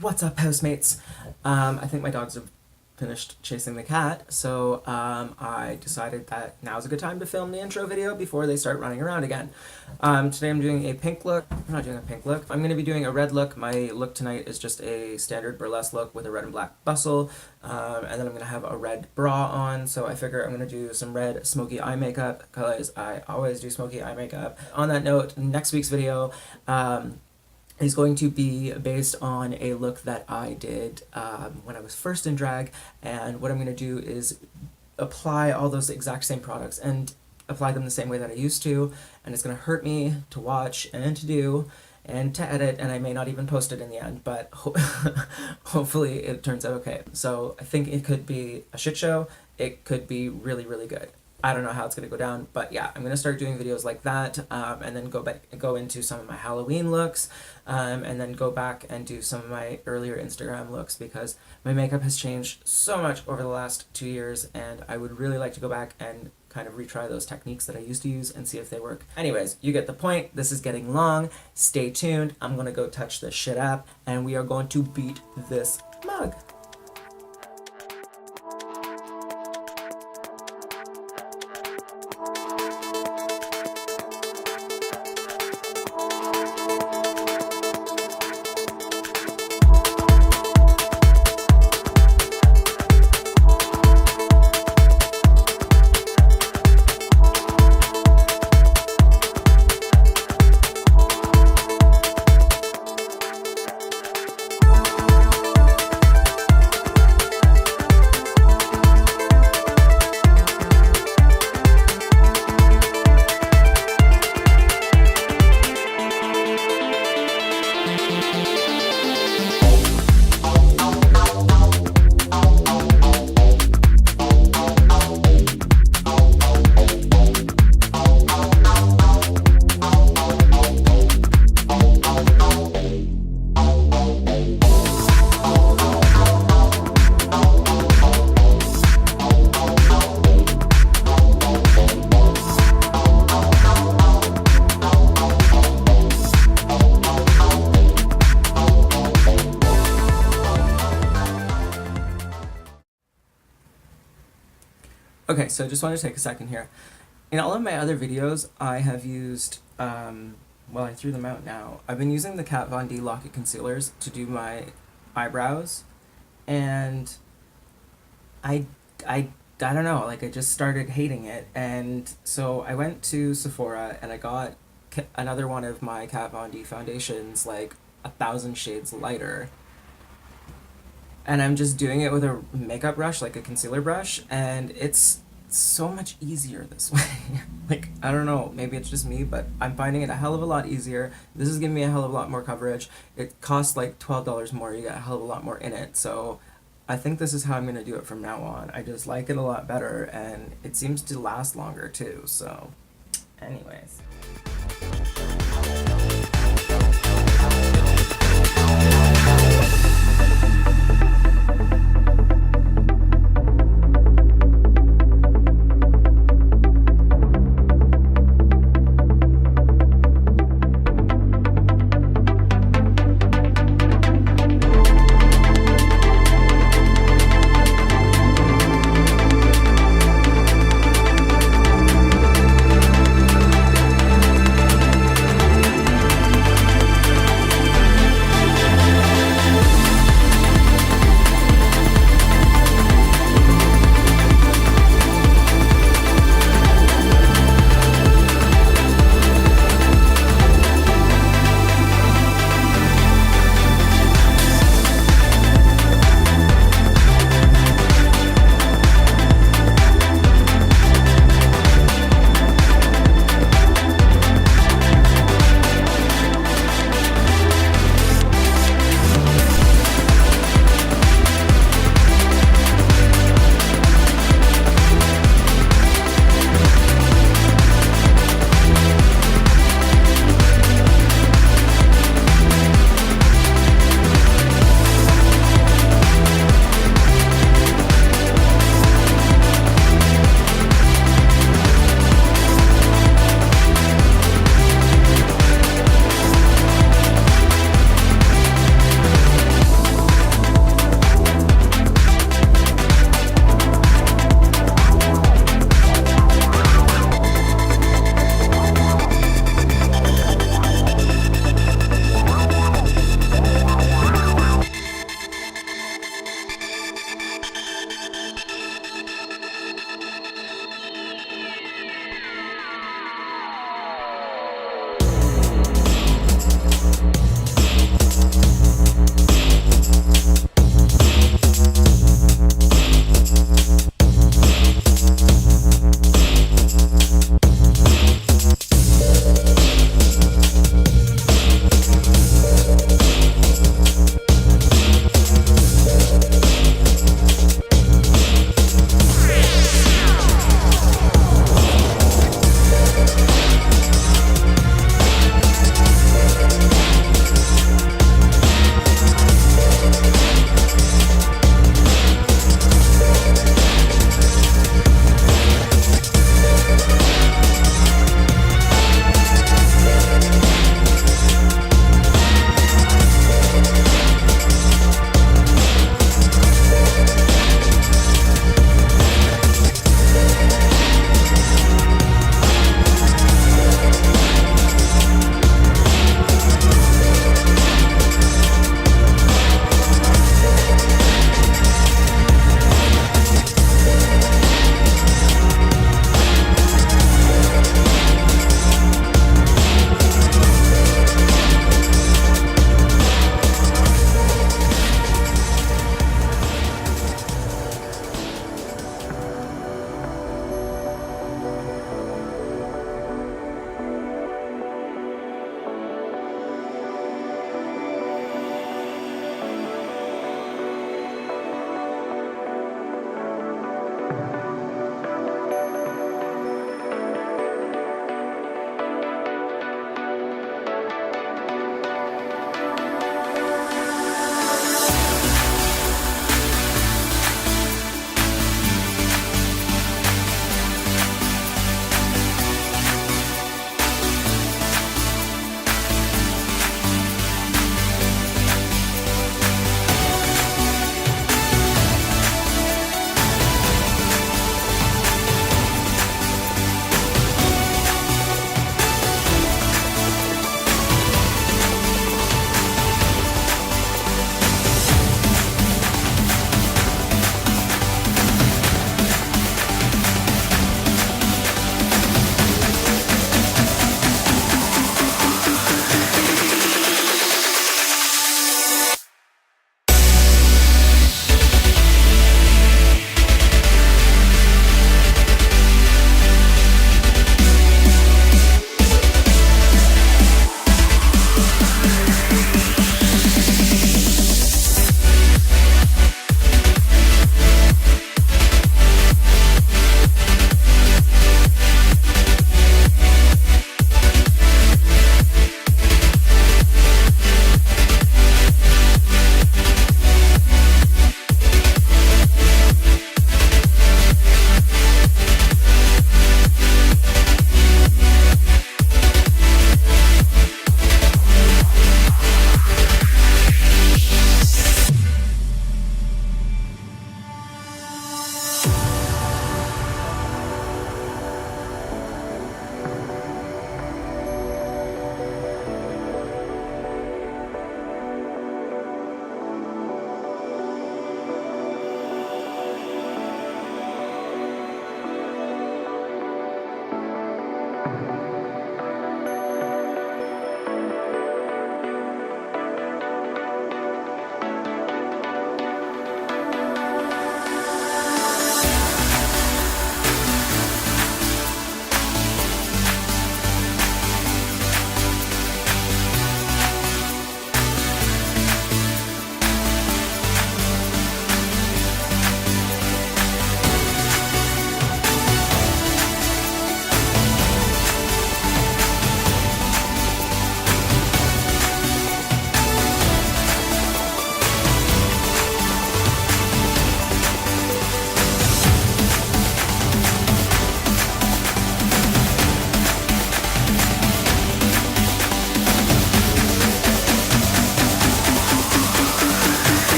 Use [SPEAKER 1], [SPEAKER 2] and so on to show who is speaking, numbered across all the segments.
[SPEAKER 1] What's up, housemates? I think my dogs have finished chasing the cat, so I decided that now's a good time to film the intro video before they start running around again. Today I'm doing a pink look. I'm not doing a pink look. I'm going to be doing a red look. My look tonight is just a standard burlesque look with a red and black bustle, and then I'm going to have a red bra on, so I figure I'm going to do some red smoky eye makeup, because I always do smoky eye makeup. On that note, next week's video is going to be based on a look that I did when I was first in drag, and what I'm going to do is apply all those exact same products and apply them the same way that I used to, and it's going to hurt me to watch and to do and to edit, and I may not even post it in the end, but hopefully it turns out okay. So I think it could be a shit show, it could be really, really good. I don't know how it's going to go down, but yeah, I'm going to start doing videos like that, and then go into some of my Halloween looks, and then go back and do some of my earlier Instagram looks, because my makeup has changed so much over the last 2 years, and I would really like to go back and kind of retry those techniques that I used to use and see if they work. Anyways, you get the point. This is getting long. Stay tuned. I'm going to go touch this shit up, and we are going to beat this mug. Okay, so I just want to take a second here. In all of my other videos, I have used, well, I threw them out now. I've been using the Kat Von D Lock-It concealers to do my eyebrows, and I don't know, like, I just started hating it, and so I went to Sephora and I got another one of my Kat Von D foundations, like 1,000 shades lighter. And I'm just doing it with a makeup brush, like a concealer brush, and it's so much easier this way. Like, I don't know, maybe it's just me, but I'm finding it a hell of a lot easier. This is giving me a hell of a lot more coverage. It costs like $12 more, you get a hell of a lot more in it, so I think this is how I'm going to do it from now on. I just like it a lot better, and it seems to last longer too, so anyways.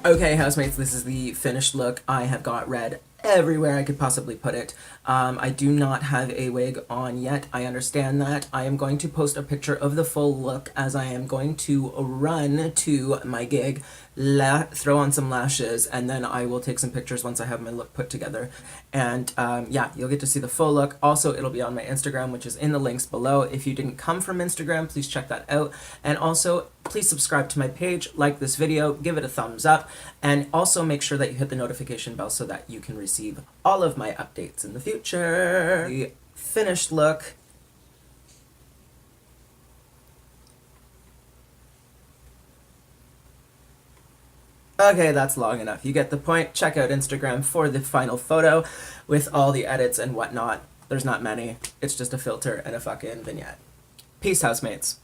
[SPEAKER 1] Okay, housemates, this is the finished look. I have got red everywhere I could possibly put it. I do not have a wig on yet. I understand that. I am going to post a picture of the full look as I am going to run to my gig, throw on some lashes, and then I will take some pictures once I have my look put together. And yeah, you'll get to see the full look. Also, it'll be on my Instagram, which is in the links below. If you didn't come from Instagram, please check that out. And also, please subscribe to my page, like this video, give it a thumbs up, and also make sure that you hit the notification bell so that you can receive all of my updates in the future. The finished look. Okay, that's long enough. You get the point. Check out Instagram for the final photo with all the edits and whatnot. There's not many. It's just a filter and a fucking vignette. Peace, housemates.